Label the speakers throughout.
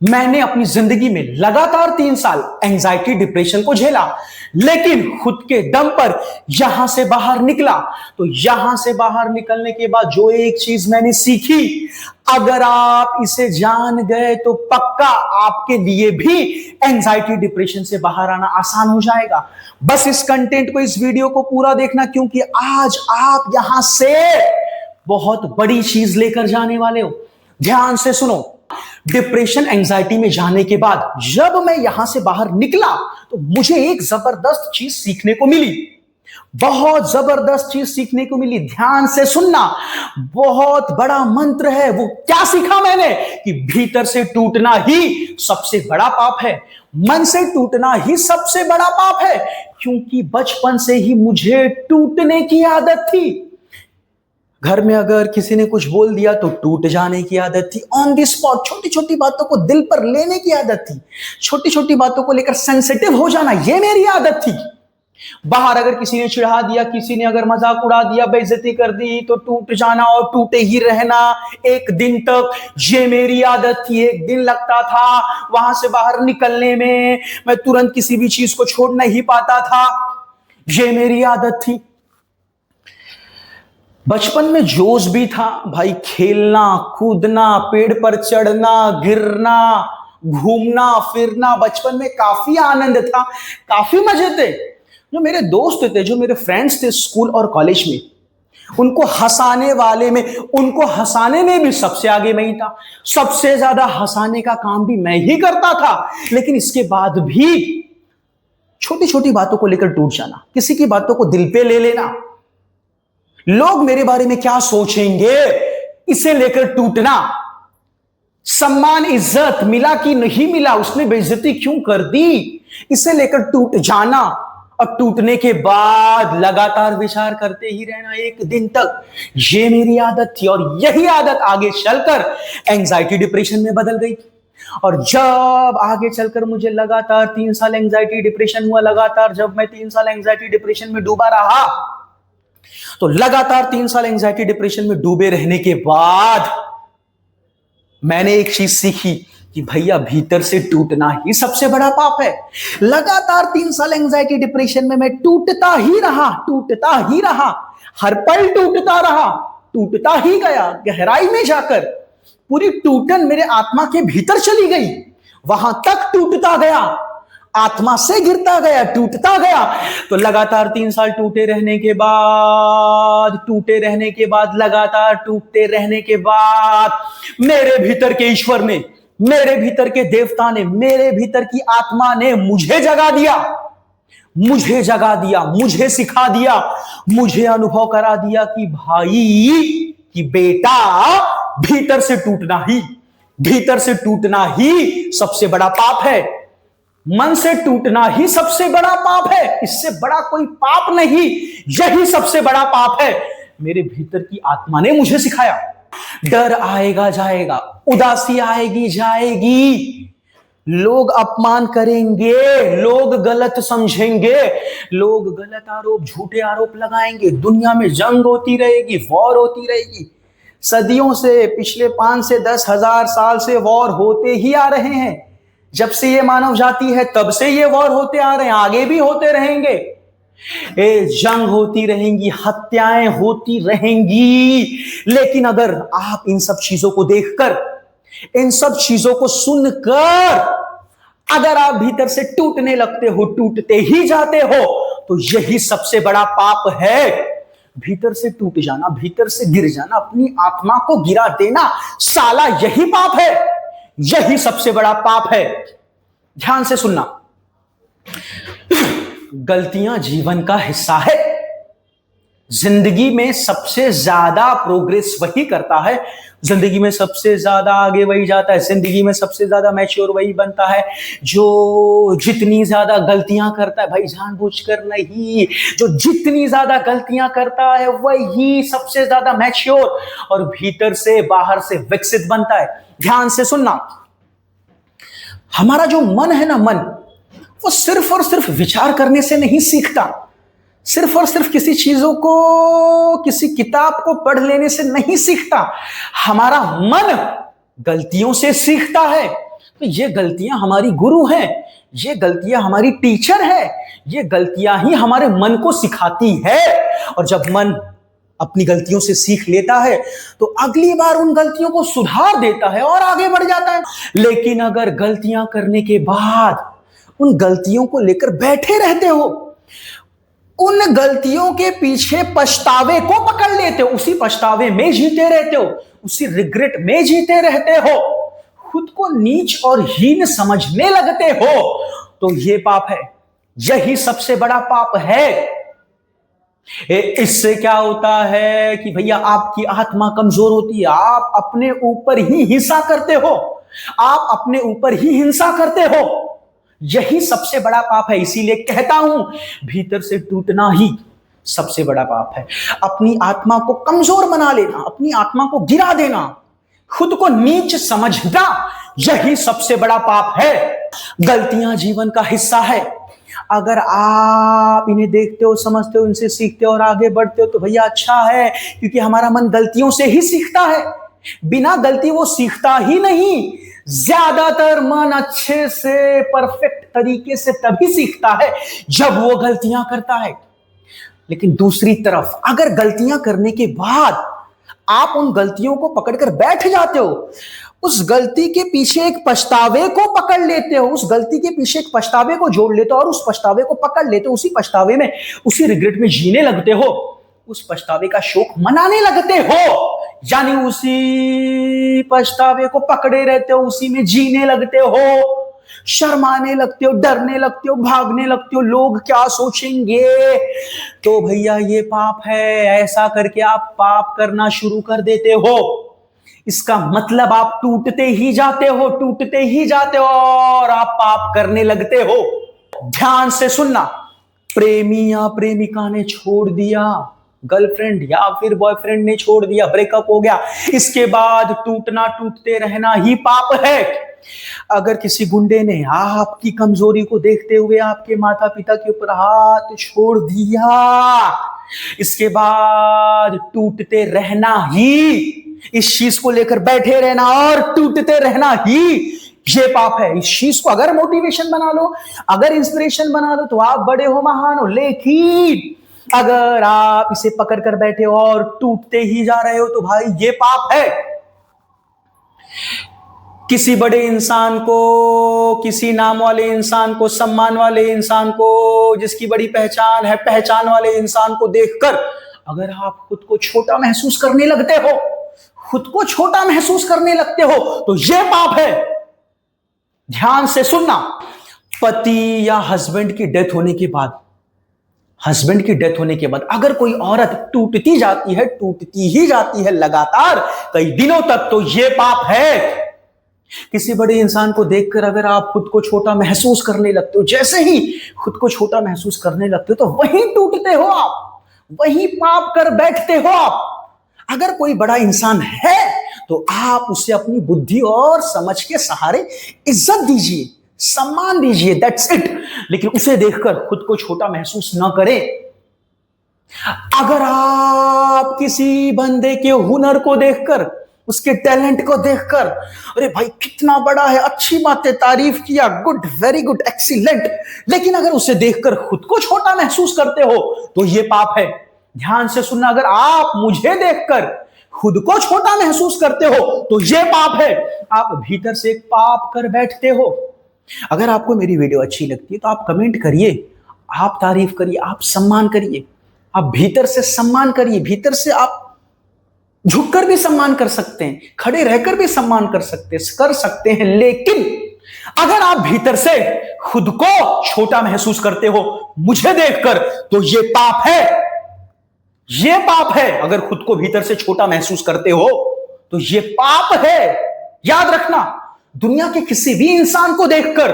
Speaker 1: मैंने अपनी जिंदगी में लगातार 3 साल एंजाइटी डिप्रेशन को झेला, लेकिन खुद के दम पर यहां से बाहर निकला। तो यहां से बाहर निकलने के बाद जो एक चीज मैंने सीखी, अगर आप इसे जान गए तो पक्का आपके लिए भी एंजाइटी डिप्रेशन से बाहर आना आसान हो जाएगा। बस इस कंटेंट को, इस वीडियो को पूरा देखना, क्योंकि आज आप यहां से बहुत बड़ी चीज लेकर जाने वाले हो। ध्यान से सुनो। डिप्रेशन एंजाइटी में जाने के बाद जब मैं यहां से बाहर निकला तो मुझे एक जबरदस्त चीज सीखने को मिली, बहुत जबरदस्त चीज सीखने को मिली। ध्यान से सुनना, बहुत बड़ा मंत्र है। वो क्या सीखा मैंने कि भीतर से टूटना ही सबसे बड़ा पाप है, मन से टूटना ही सबसे बड़ा पाप है। क्योंकि बचपन से ही मुझे टूटने की आदत थी। घर में अगर किसी ने कुछ बोल दिया तो टूट जाने की आदत थी। ऑन द स्पॉट छोटी छोटी बातों को दिल पर लेने की आदत थी। छोटी छोटी बातों को लेकर सेंसिटिव हो जाना, यह मेरी आदत थी। बाहर अगर किसी ने चिढ़ा दिया, किसी ने अगर मजाक उड़ा दिया, बेइज्जती कर दी, तो टूट जाना और टूटे ही रहना एक दिन तक, ये मेरी आदत थी। एक दिन लगता था वहां से बाहर निकलने में, मैं तुरंत किसी भी चीज को छोड़ नहीं पाता था। ये मेरी आदत थी। बचपन में जोश भी था भाई, खेलना कूदना, पेड़ पर चढ़ना, गिरना, घूमना फिरना, बचपन में काफी आनंद था, काफी मजे थे। जो मेरे दोस्त थे, जो मेरे फ्रेंड्स थे स्कूल और कॉलेज में, उनको हंसाने में भी सबसे आगे मैं ही था। सबसे ज्यादा हंसाने का काम भी मैं ही करता था। लेकिन इसके बाद भी छोटी छोटी बातों को लेकर टूट जाना, किसी की बातों को दिल पे ले लेना, लोग मेरे बारे में क्या सोचेंगे, इसे लेकर टूटना, सम्मान इज्जत मिला कि नहीं मिला, उसने बेइज्जती क्यों कर दी, इसे लेकर टूट जाना। और टूटने के बाद लगातार विचार करते ही रहना एक दिन तक, ये मेरी आदत थी। और यही आदत आगे चलकर एंजाइटी डिप्रेशन में बदल गई। और जब आगे चलकर मुझे लगातार 3 साल एंजाइटी डिप्रेशन हुआ, लगातार जब मैं 3 साल एंजाइटी डिप्रेशन में डूबा रहा, तो लगातार 3 साल एंजाइटी डिप्रेशन में डूबे रहने के बाद मैंने एक चीज सीखी कि भैया भीतर से टूटना ही सबसे बड़ा पाप है। लगातार 3 साल एंजाइटी डिप्रेशन में मैं टूटता ही रहा, हर पल टूटता रहा, टूटता ही गया। गहराई में जाकर पूरी टूटन मेरे आत्मा के भीतर चली गई, वहां तक टूटता गया, आत्मा से गिरता गया, टूटता गया। तो लगातार 3 साल टूटे रहने के बाद, लगातार टूटते रहने के बाद मेरे भीतर के ईश्वर ने, मेरे भीतर के देवता ने, मेरे भीतर की आत्मा ने मुझे जगा दिया, मुझे सिखा दिया, मुझे अनुभव करा दिया कि भाई, कि बेटा, भीतर से टूटना ही सबसे बड़ा पाप है। मन से टूटना ही सबसे बड़ा पाप है। इससे बड़ा कोई पाप नहीं, यही सबसे बड़ा पाप है। मेरे भीतर की आत्मा ने मुझे सिखाया। डर आएगा जाएगा, उदासी आएगी जाएगी, लोग अपमान करेंगे, लोग गलत समझेंगे, लोग गलत आरोप, झूठे आरोप लगाएंगे, दुनिया में जंग होती रहेगी, वॉर होती रहेगी। सदियों से, पिछले 5 से 10 हजार साल से वॉर होते ही आ रहे हैं। जब से ये मानव जाति है तब से ये वॉर होते आ रहे हैं, आगे भी होते रहेंगे। जंग होती रहेंगी, हत्याएं होती रहेंगी। लेकिन अगर आप इन सब चीजों को देखकर, इन सब चीजों को सुनकर अगर आप भीतर से टूटने लगते हो, टूटते ही जाते हो, तो यही सबसे बड़ा पाप है। भीतर से टूट जाना, भीतर से गिर जाना, अपनी आत्मा को गिरा देना, साला यही पाप है, यही सबसे बड़ा पाप है। ध्यान से सुनना, गलतियां जीवन का हिस्सा है। जिंदगी में सबसे ज्यादा प्रोग्रेस वही करता है, जिंदगी में सबसे ज्यादा आगे वही जाता है, जिंदगी में सबसे ज्यादा मैच्योर वही बनता है जो जितनी ज्यादा गलतियां करता है, भाई जानबूझकर नहीं, जो जितनी ज्यादा गलतियां करता है वही सबसे ज्यादा मैच्योर और भीतर से बाहर से विकसित बनता है। ध्यान से सुनना, हमारा जो मन है ना, मन वो सिर्फ और सिर्फ विचार करने से नहीं सीखता, सिर्फ और सिर्फ किसी चीजों को, किसी किताब को पढ़ लेने से नहीं सीखता। हमारा मन गलतियों से सीखता है। तो ये गलतियां हमारी गुरु हैं, ये गलतियां हमारी टीचर है, ये गलतियां ही हमारे मन को सिखाती है। और जब मन अपनी गलतियों से सीख लेता है तो अगली बार उन गलतियों को सुधार देता है और आगे बढ़ जाता है। लेकिन अगर गलतियां करने के बाद उन गलतियों को लेकर बैठे रहते हो, उन गलतियों के पीछे पछतावे को पकड़ लेते हो, उसी पछतावे में जीते रहते हो, उसी रिग्रेट में जीते रहते हो, खुद को नीच और हीन समझने लगते हो, तो ये पाप है। यही सबसे बड़ा पाप है। इससे क्या होता है कि भैया आपकी आत्मा कमजोर होती है, आप अपने ऊपर ही हिंसा करते हो, आप अपने ऊपर ही हिंसा करते हो। यही सबसे बड़ा पाप है। इसीलिए कहता हूं, भीतर से टूटना ही सबसे बड़ा पाप है। अपनी आत्मा को कमजोर बना लेना, अपनी आत्मा को गिरा देना, खुद को नीच समझना, यही सबसे बड़ा पाप है। गलतियां जीवन का हिस्सा है। अगर आप इन्हें देखते हो, समझते हो, इनसे सीखते हो और आगे बढ़ते हो तो भैया अच्छा है, क्योंकि हमारा मन गलतियों से ही सीखता है। बिना गलती वो सीखता ही नहीं। ज्यादातर मन अच्छे से, परफेक्ट तरीके से तभी सीखता है जब वो गलतियां करता है। लेकिन दूसरी तरफ अगर गलतियां करने के बाद आप उन गलतियों को पकड़कर बैठ जाते हो, उस गलती के पीछे एक पछतावे को पकड़ लेते हो, उस गलती के पीछे एक पछतावे को जोड़ लेते हो और उस पछतावे को पकड़ लेते हो, उसी पछतावे में, उसी रिग्रेट में जीने लगते हो, उस पछतावे का शोक मनाने लगते हो, यानी उसी पछतावे को पकड़े रहते हो, उसी में जीने लगते हो, शर्माने लगते हो, डरने लगते हो, भागने लगते हो, लोग क्या सोचेंगे, तो भैया ये पाप है। ऐसा करके आप पाप करना शुरू कर देते हो। इसका मतलब आप टूटते ही जाते हो, टूटते ही जाते हो और आप पाप करने लगते हो। ध्यान से सुनना, प्रेमी या प्रेमिका ने छोड़ दिया, गर्लफ्रेंड या फिर बॉयफ्रेंड ने छोड़ दिया, ब्रेकअप हो गया, इसके बाद टूटना, टूटते रहना ही पाप है। अगर किसी गुंडे ने आपकी कमजोरी को देखते हुए आपके माता पिता के ऊपर हाथ छोड़ दिया, इसके बाद टूटते रहना ही, इस चीज को लेकर बैठे रहना और टूटते रहना ही ये पाप है। इस चीज को अगर मोटिवेशन बना लो, अगर इंस्पिरेशन बना लो तो आप बड़े हो, महान हो। लेकिन अगर आप इसे पकड़ कर बैठे हो और टूटते ही जा रहे हो तो भाई ये पाप है। किसी बड़े इंसान को, किसी नाम वाले इंसान को, सम्मान वाले इंसान को, जिसकी बड़ी पहचान है, पहचान वाले इंसान को देखकर अगर आप खुद को छोटा महसूस करने लगते हो, खुद को छोटा महसूस करने लगते हो, तो यह पाप है। ध्यान से सुनना, पति या हस्बैंड की डेथ होने के बाद, हस्बैंड की डेथ होने के बाद अगर कोई औरत टूटती जाती है, टूटती ही जाती है लगातार कई दिनों तक, तो यह पाप है। किसी बड़े इंसान को देखकर अगर आप खुद को छोटा महसूस करने लगते हो, जैसे ही खुद को छोटा महसूस करने लगते हो तो वहीं टूटते हो आप, वहीं पाप कर बैठते हो आप। अगर कोई बड़ा इंसान है तो आप उसे अपनी बुद्धि और समझ के सहारे इज्जत दीजिए, सम्मान दीजिए, दैट्स इट। लेकिन उसे देखकर खुद को छोटा महसूस ना करें। अगर आप किसी बंदे के हुनर को देखकर, उसके टैलेंट को देखकर, अरे भाई कितना बड़ा है, अच्छी बात है, तारीफ किया, गुड, वेरी गुड, एक्सीलेंट, लेकिन अगर उसे देखकर खुद को छोटा महसूस करते हो तो यह पाप है। ध्यान से सुनना, अगर आप मुझे देखकर खुद को छोटा महसूस करते हो तो यह पाप है। आप भीतर से एक पाप कर बैठते हो। अगर आपको मेरी वीडियो अच्छी लगती है तो आप कमेंट करिए, आप तारीफ करिए, आप सम्मान करिए, आप भीतर से सम्मान करिए। भीतर से आप झुककर भी सम्मान कर सकते हैं, खड़े रहकर भी सम्मान कर सकते हैं। लेकिन अगर आप भीतर से खुद को छोटा महसूस करते हो मुझे देखकर, तो यह पाप है। यह पाप है। अगर खुद को भीतर से छोटा महसूस करते हो तो यह पाप है। याद रखना, दुनिया के किसी भी इंसान को देखकर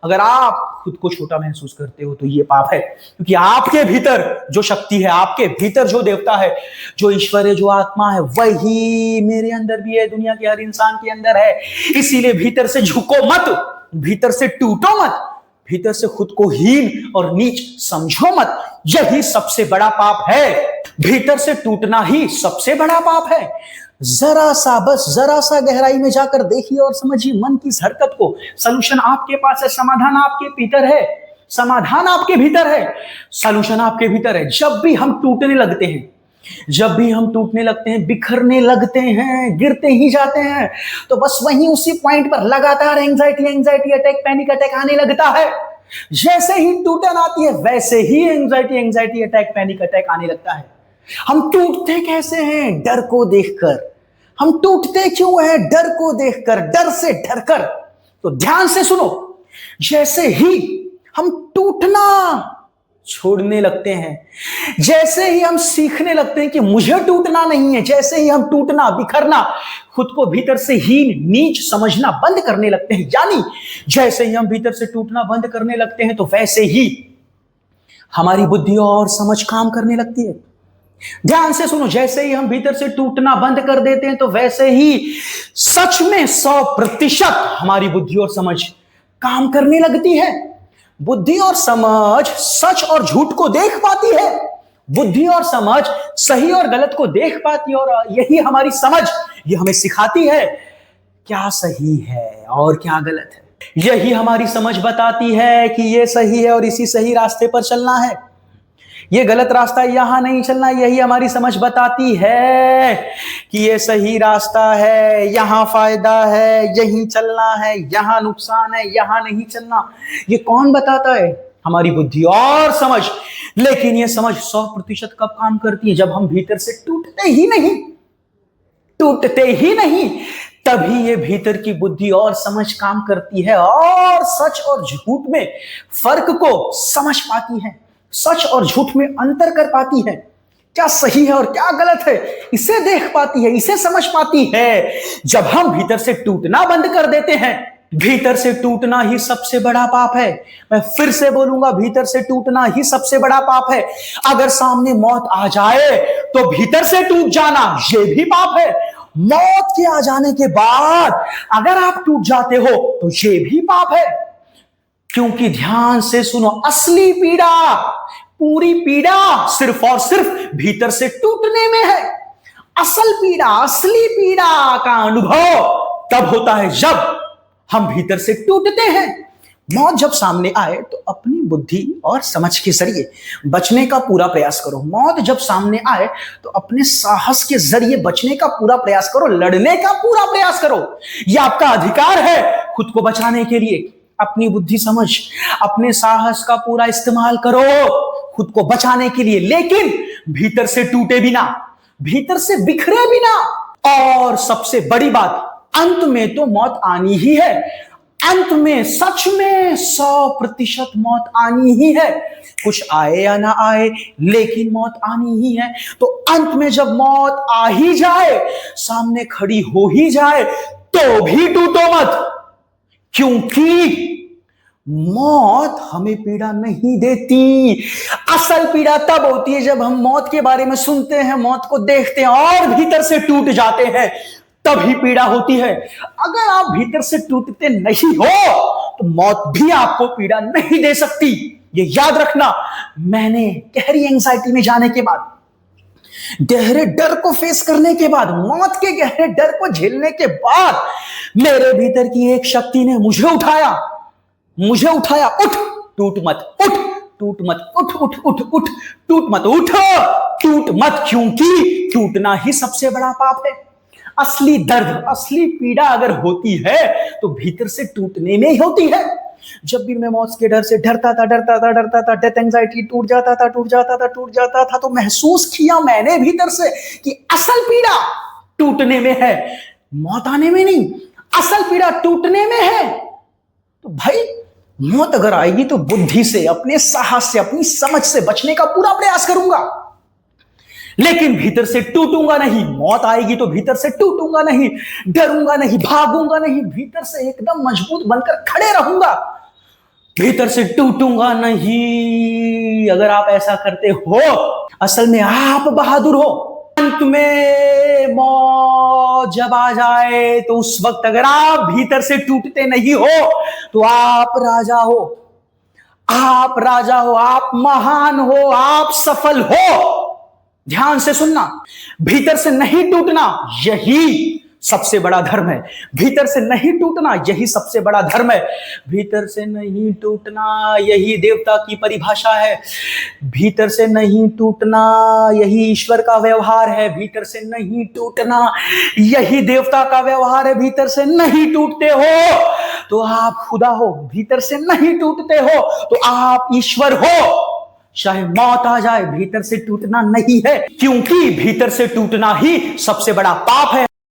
Speaker 1: अगर आप खुद को छोटा महसूस करते हो तो यह पाप है, क्योंकि आपके भीतर जो शक्ति है, आपके भीतर जो देवता है, जो ईश्वर है, जो आत्मा है, वही मेरे अंदर भी है, दुनिया के हर इंसान के अंदर है। इसीलिए भीतर से झुको मत, भीतर से टूटो मत, भीतर से खुद को हीन और नीच समझो मत। यही सबसे बड़ा पाप है। भीतर से टूटना ही सबसे बड़ा पाप है। जरा सा, बस जरा सा गहराई में जाकर देखिए और समझिए मन की इस हरकत को। सलूशन आपके पास है, समाधान आपके भीतर है, समाधान आपके भीतर है, सलूशन आपके भीतर है। जब भी हम टूटने लगते हैं, जब भी हम टूटने लगते हैं, बिखरने लगते हैं, गिरते ही जाते हैं, तो बस वहीं उसी पॉइंट पर लगातार anxiety anxiety attack, panic attack आने लगता है। जैसे ही टूटन आती है वैसे ही anxiety anxiety attack, panic attack आने लगता है। हम टूटते कैसे हैं? डर को देखकर। हम टूटते क्यों हैं? डर को देखकर, डर से डरकर। तो ध्यान से सुनो, जैसे ही हम टूटना छोड़ने लगते हैं, जैसे ही हम सीखने लगते हैं कि मुझे टूटना नहीं है, जैसे ही हम टूटना, बिखरना, खुद को भीतर से हीन नीच समझना बंद करने लगते हैं, यानी जैसे ही हम भीतर से टूटना बंद करने लगते हैं, तो वैसे ही हमारी बुद्धि और समझ काम करने लगती है। ध्यान से सुनो, जैसे ही हम भीतर से टूटना बंद कर देते हैं, तो वैसे ही सच में 100% हमारी बुद्धि और समझ काम करने लगती है। बुद्धि और समझ सच और झूठ को देख पाती है, बुद्धि और समझ सही और गलत को देख पाती है, और यही हमारी समझ, ये हमें सिखाती है क्या सही है और क्या गलत है। यही हमारी समझ बताती है कि ये सही है और इसी सही रास्ते पर चलना है, ये गलत रास्ता यहां नहीं चलना। यही हमारी समझ बताती है कि ये सही रास्ता है, यहां फायदा है, यहीं चलना है, यहां नुकसान है, यहां नहीं चलना। ये कौन बताता है? हमारी बुद्धि और समझ। लेकिन ये समझ 100% कब काम करती है? जब हम भीतर से टूटते ही नहीं, टूटते ही नहीं, तभी ये भीतर की बुद्धि और समझ काम करती है और सच और झूठ में फर्क को समझ पाती है, सच और झूठ में अंतर कर पाती है, क्या सही है और क्या गलत है, इसे देख पाती है, इसे समझ पाती है। जब हम भीतर से टूटना बंद कर देते हैं, भीतर से टूटना ही सबसे बड़ा पाप है। मैं फिर से बोलूंगा, भीतर से टूटना ही सबसे बड़ा पाप है। अगर सामने मौत आ जाए तो भीतर से टूट जाना ये भी पाप है। मौत के आ जाने के बाद अगर आप टूट जाते हो तो ये भी पाप है। क्योंकि ध्यान से सुनो, असली पीड़ा, पूरी पीड़ा सिर्फ और सिर्फ भीतर से टूटने में है। असल पीड़ा, असली पीड़ा का अनुभव तब होता है जब हम भीतर से टूटते हैं। मौत जब सामने आए तो अपनी बुद्धि और समझ के जरिए बचने का पूरा प्रयास करो। मौत जब सामने आए तो अपने साहस के जरिए बचने का पूरा प्रयास करो, लड़ने का पूरा प्रयास करो। यह आपका अधिकार है खुद को बचाने के लिए। अपनी बुद्धि समझ, अपने साहस का पूरा इस्तेमाल करो खुद को बचाने के लिए, लेकिन भीतर से टूटे बिना, भीतर से बिखरे बिना। और सबसे बड़ी बात, अंत में तो मौत आनी ही है। अंत में सच में 100% मौत आनी ही है। कुछ आए या ना आए, लेकिन मौत आनी ही है। तो अंत में जब मौत आ ही जाए, सामने खड़ी हो ही जाए, तो भी टूटो मत, क्योंकि मौत हमें पीड़ा नहीं देती। असल पीड़ा तब होती है जब हम मौत के बारे में सुनते हैं, मौत को देखते हैं और भीतर से टूट जाते हैं, तभी पीड़ा होती है। अगर आप भीतर से टूटते नहीं हो तो मौत भी आपको पीड़ा नहीं दे सकती। ये याद रखना। मैंने गहरी एंजाइटी में जाने के बाद, गहरे डर को फेस करने के बाद, मौत के गहरे डर को झेलने के बाद, मेरे भीतर की एक शक्ति ने मुझे उठाया, उठ, टूट मत, उठ, टूट मत, उठ, उठ, उठ, उठ, टूट मत, उठ, टूट मत, क्योंकि टूटना ही सबसे बड़ा पाप है। असली दर्द, असली पीड़ा अगर होती है तो भीतर से टूटने में ही होती है। जब भी मैं मौत के डर से डरता था, डेथ एंजाइटी, टूट जाता था, तो महसूस किया मैंने भीतर से कि असल पीड़ा टूटने में है, मौत आने में नहीं। असल पीड़ा टूटने में है। तो भाई, मौत अगर आएगी तो बुद्धि से, अपने साहस से, अपनी समझ से बचने का पूरा प्रयास करूंगा, लेकिन भीतर से टूटूंगा नहीं। मौत आएगी तो भीतर से टूटूंगा नहीं, डरूंगा नहीं, भागूंगा नहीं, भीतर से एकदम मजबूत बनकर खड़े रहूंगा, भीतर से टूटूंगा नहीं। अगर आप ऐसा करते हो, असल में आप बहादुर हो। अंत में मौत जब आ जाए तो उस वक्त अगर आप भीतर से टूटते नहीं हो तो आप राजा हो, आप राजा हो, आप महान हो, आप सफल हो। ध्यान से सुनना, भीतर से नहीं टूटना यही सबसे बड़ा धर्म है। भीतर से नहीं टूटना यही सबसे बड़ा धर्म है। भीतर से नहीं टूटना यही देवता की परिभाषा है। भीतर से नहीं टूटना यही ईश्वर का व्यवहार है। भीतर से नहीं टूटना यही देवता का व्यवहार है। भीतर से नहीं टूटते हो तो आप खुदा हो, भीतर से नहीं टूटते हो तो आप ईश्वर हो। चाहे मौत आ जाए, भीतर से टूटना नहीं है, क्योंकि भीतर से टूटना ही सबसे बड़ा पाप है।